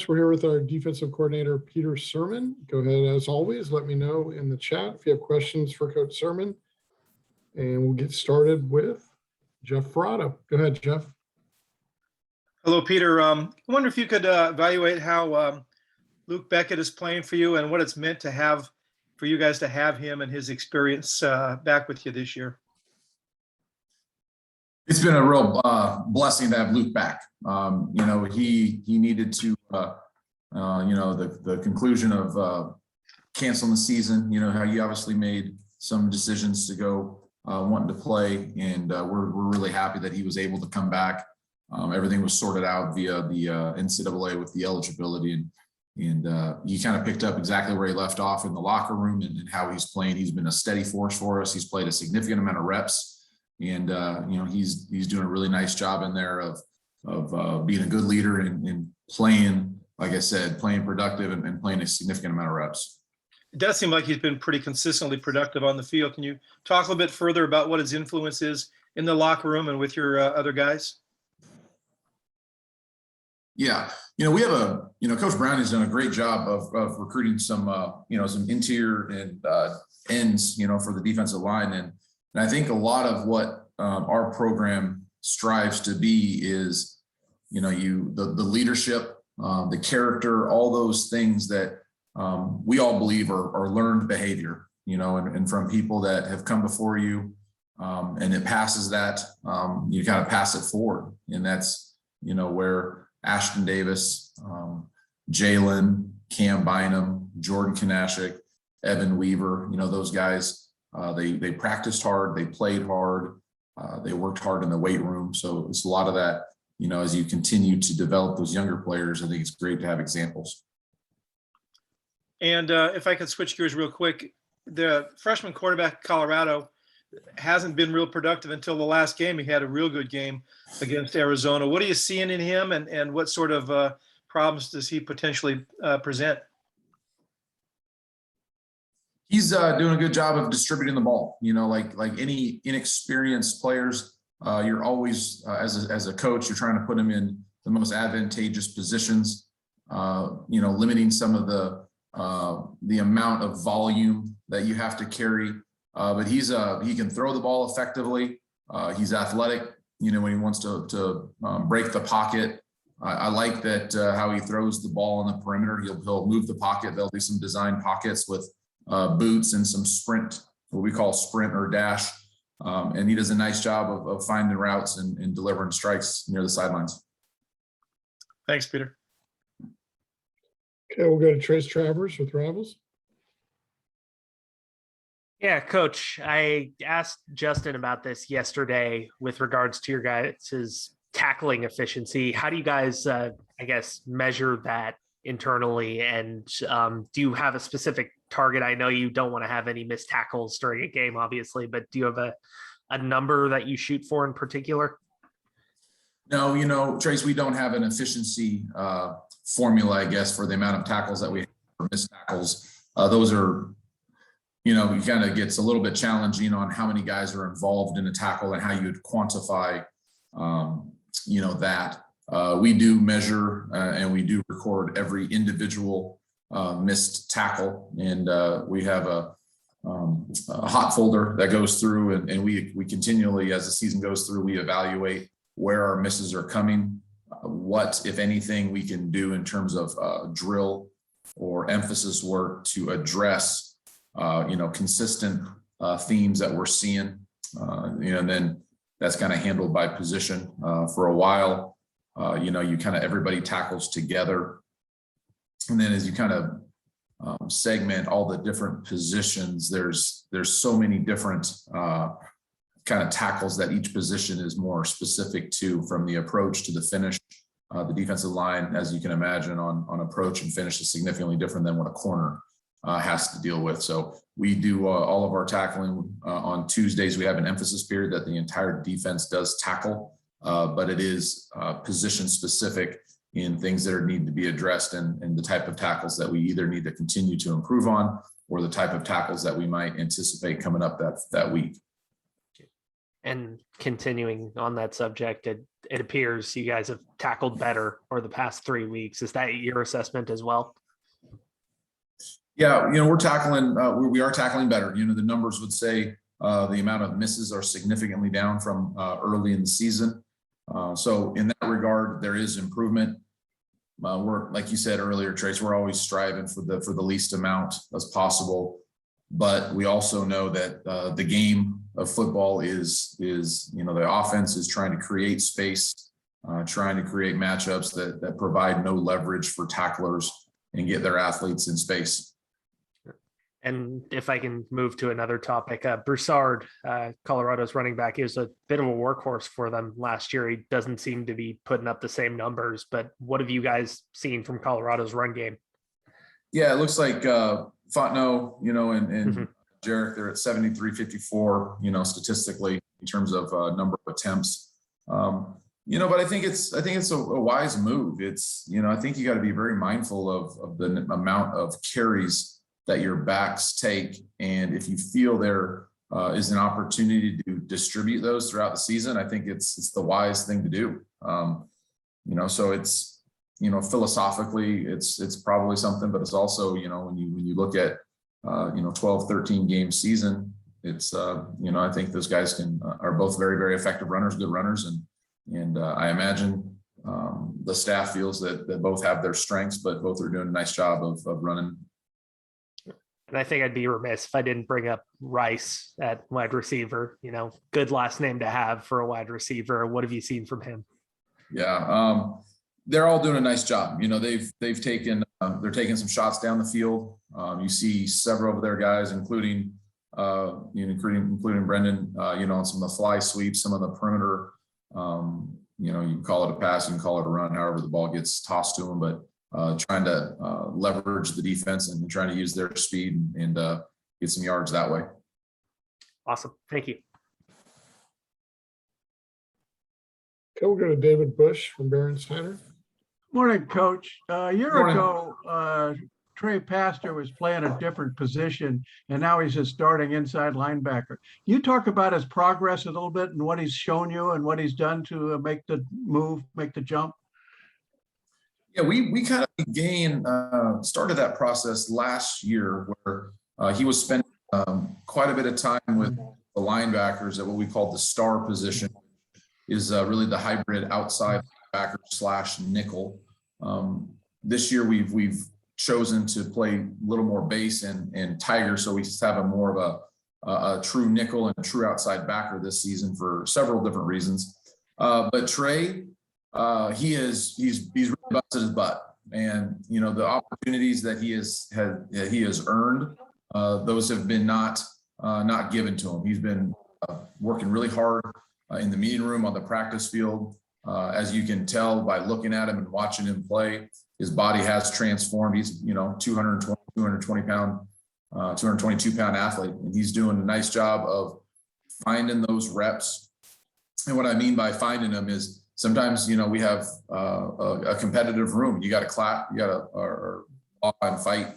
We're here with our defensive coordinator, Peter Sirmon. Go ahead, as always, let me know in the chat if you have questions for Coach Sirmon. And we'll get started with Jeff Ferrata. Go ahead, Jeff. Hello, Peter. I wonder if you could evaluate how Luke Beckett is playing for you and what it's meant to have for you guys to have him and his experience back with you this year. It's been a real blessing to have Luke back. He needed to, the conclusion of canceling the season, how he obviously made some decisions to go wanting to play. And we're really happy that he was able to come back. Everything was sorted out via the NCAA with the eligibility. And he kind of picked up exactly where he left off in the locker room and how he's playing. He's been a steady force for us. He's played a significant amount of reps. And he's doing a really nice job in there of being a good leader and playing, like I said, playing productive and playing a significant amount of reps. It does seem like he's been pretty consistently productive on the field. Can you talk a little bit further about what his influence is in the locker room and with your other guys? Yeah, we have Coach Brown has done a great job of recruiting some interior and ends, for the defensive line. And I think a lot of what our program strives to be is, the leadership, the character, all those things that we all believe are learned behavior, and from people that have come before you, and it passes that, you kind of pass it forward. And that's, where Ashton Davis, Jalen, Cam Bynum, Jordan Kanashik, Evan Weaver, those guys, they practiced hard, they played hard, they worked hard in the weight room. So it's a lot of that, as you continue to develop those younger players, I think it's great to have examples. And if I could switch gears real quick, the freshman quarterback Colorado hasn't been real productive until the last game. He had a real good game against Arizona. What are you seeing in him, and what sort of problems does he potentially present? He's doing a good job of distributing the ball. Like any inexperienced players, you're always, as a coach, you're trying to put him in the most advantageous positions, limiting some of the amount of volume that you have to carry. But he can throw the ball effectively. He's athletic, when he wants to break the pocket. I like that how he throws the ball on the perimeter. He'll move the pocket. There'll be some design pockets with boots and some sprint, what we call sprint or dash. And he does a nice job of finding routes and delivering strikes near the sidelines. Thanks, Peter. Okay, we'll go to Trace Travers with Rivals. Yeah, Coach, I asked Justin about this yesterday with regards to your guys' tackling efficiency. How do you guys, measure that internally? And do you have a specific target? I know you don't want to have any missed tackles during a game, obviously, but do you have a number that you shoot for in particular? No, Trace, we don't have an efficiency formula, I guess, for the amount of tackles that we have for missed tackles. Those are, it kind of gets a little bit challenging on how many guys are involved in a tackle and how you would quantify, that. We do measure and we do record every individual missed tackle, and we have a hot folder that goes through, and we continually, as the season goes through, we evaluate where our misses are coming, what, if anything, we can do in terms of drill or emphasis work to address consistent themes that we're seeing, and then that's kind of handled by position. For a while, you kind of everybody tackles together. And then as you kind of segment all the different positions, there's so many different kind of tackles that each position is more specific to, from the approach to the finish. The defensive line, as you can imagine, on approach and finish is significantly different than what a corner has to deal with. So we do all of our tackling on Tuesdays. We have an emphasis period that the entire defense does tackle, but it is position specific in things that need to be addressed, and the type of tackles that we either need to continue to improve on, or the type of tackles that we might anticipate coming up that week. And continuing on that subject, it appears you guys have tackled better over the past 3 weeks. Is that your assessment as well? Yeah, we're tackling, we are tackling better. The numbers would say the amount of misses are significantly down from early in the season. So in that regard, there is improvement. We're, like you said earlier, Trace, we're always striving for the least amount as possible. But we also know that the game of football is the offense is trying to create space, trying to create matchups that provide no leverage for tacklers and get their athletes in space. And if I can move to another topic, Broussard, Colorado's running back, he was a bit of a workhorse for them last year. He doesn't seem to be putting up the same numbers, but what have you guys seen from Colorado's run game? Yeah, it looks like Fontenot, and Mhm. Jarek, they're at 73-54, statistically in terms of number of attempts. But I think it's a wise move. I think you got to be very mindful of the amount of carries that your backs take. And if you feel there is an opportunity to distribute those throughout the season, I think it's the wise thing to do. So it's, philosophically it's probably something, but it's also, when you look at, 12, 13 game season, it's, I think those guys are both very, very effective runners, good runners. And I imagine the staff feels that both have their strengths, but both are doing a nice job of running. And I think I'd be remiss if I didn't bring up Rice at wide receiver. Good last name to have for a wide receiver. What have you seen from him? Yeah, they're all doing a nice job. They've taken they're taking some shots down the field. You see several of their guys, including Brendan. On some of the fly sweeps, some of the perimeter. You can call it a pass, you can call it a run, however the ball gets tossed to them, but trying to leverage the defense and trying to use their speed and get some yards that way. Awesome. Thank you. Okay, we'll go to David Bush from Barron Center. Morning, Coach. A year Morning. ago, Trey Pastor was playing a different position, and now he's a starting inside linebacker. You talk about his progress a little bit and what he's shown you and what he's done to make the move, make the jump. Yeah, we kind of started that process last year where he was spending quite a bit of time with the linebackers at what we call the star position, is really the hybrid outside linebacker / nickel. This year we've chosen to play a little more base and tiger, so we just have a more of a true nickel and a true outside backer this season for several different reasons. But Trey, he's really busted his butt, and the opportunities that he has earned, those have been not given to him. He's been working really hard in the meeting room, on the practice field. As you can tell by looking at him and watching him play, his body has transformed. He's 222 pound athlete, and he's doing a nice job of finding those reps. And what I mean by finding them is, sometimes, we have a competitive room. You got to clap, you got to and fight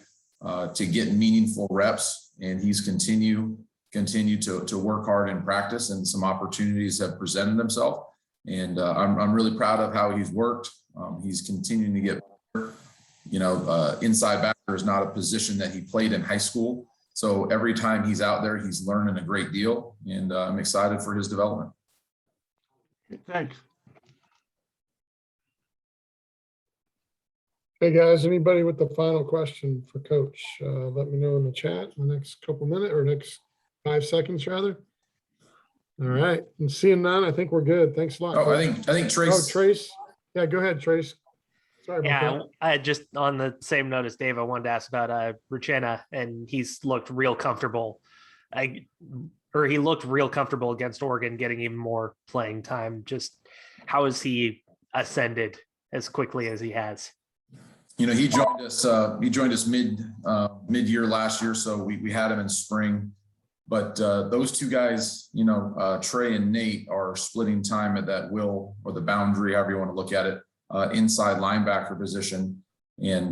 to get meaningful reps. And he's continued to work hard in practice, and some opportunities have presented themselves. And I'm really proud of how he's worked. He's continuing to get better. Inside backer is not a position that he played in high school. So every time he's out there, he's learning a great deal. And I'm excited for his development. Thanks. Hey guys, anybody with the final question for Coach? Let me know in the chat in the next couple minutes, or next 5 seconds rather. All right, and seeing none, I think we're good. Thanks a lot. Oh, Coach. I think Trace. Oh, Trace. Yeah, go ahead, Trace. Sorry about Yeah, that. I just on the same note as Dave, I wanted to ask about Ruchena, and he's looked real comfortable. He looked real comfortable against Oregon, getting even more playing time. Just how has he ascended as quickly as he has? He joined us mid-year last year, so we had him in spring. But those two guys, Trey and Nate, are splitting time at that will, or the boundary, however you want to look at it, inside linebacker position. And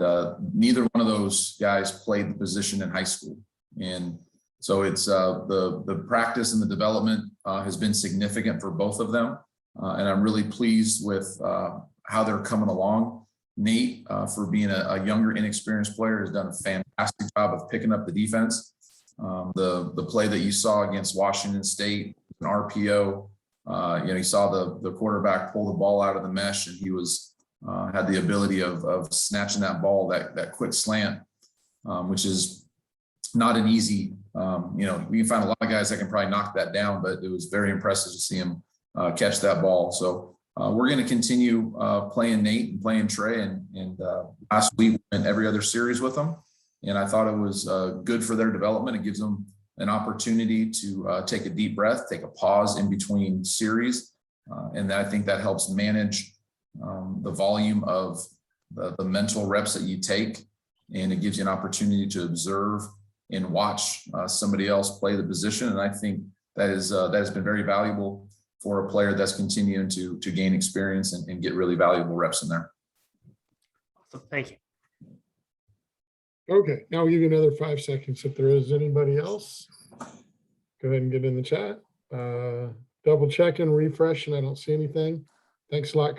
neither one of those guys played the position in high school. And so it's the practice and the development has been significant for both of them. And I'm really pleased with how they're coming along. Nate, for being a younger, inexperienced player, has done a fantastic job of picking up the defense. The play that you saw against Washington State, an RPO, you saw the quarterback pull the ball out of the mesh, and he was had the ability of snatching that ball, that quick slant, which is not an easy. We can find a lot of guys that can probably knock that down, but it was very impressive to see him catch that ball. So we're going to continue playing Nate and playing Trey, and last week we went every other series with them, and I thought it was good for their development. It gives them an opportunity to take a deep breath, take a pause in between series, and I think that helps manage the volume of the mental reps that you take, and it gives you an opportunity to observe and watch somebody else play the position. And I think that has been very valuable for a player that's continuing to gain experience and get really valuable reps in there. Awesome. Thank you. Okay, now we'll give you another 5 seconds. If there is anybody else, go ahead and get in the chat. Double checking, refreshing. I don't see anything. Thanks a lot.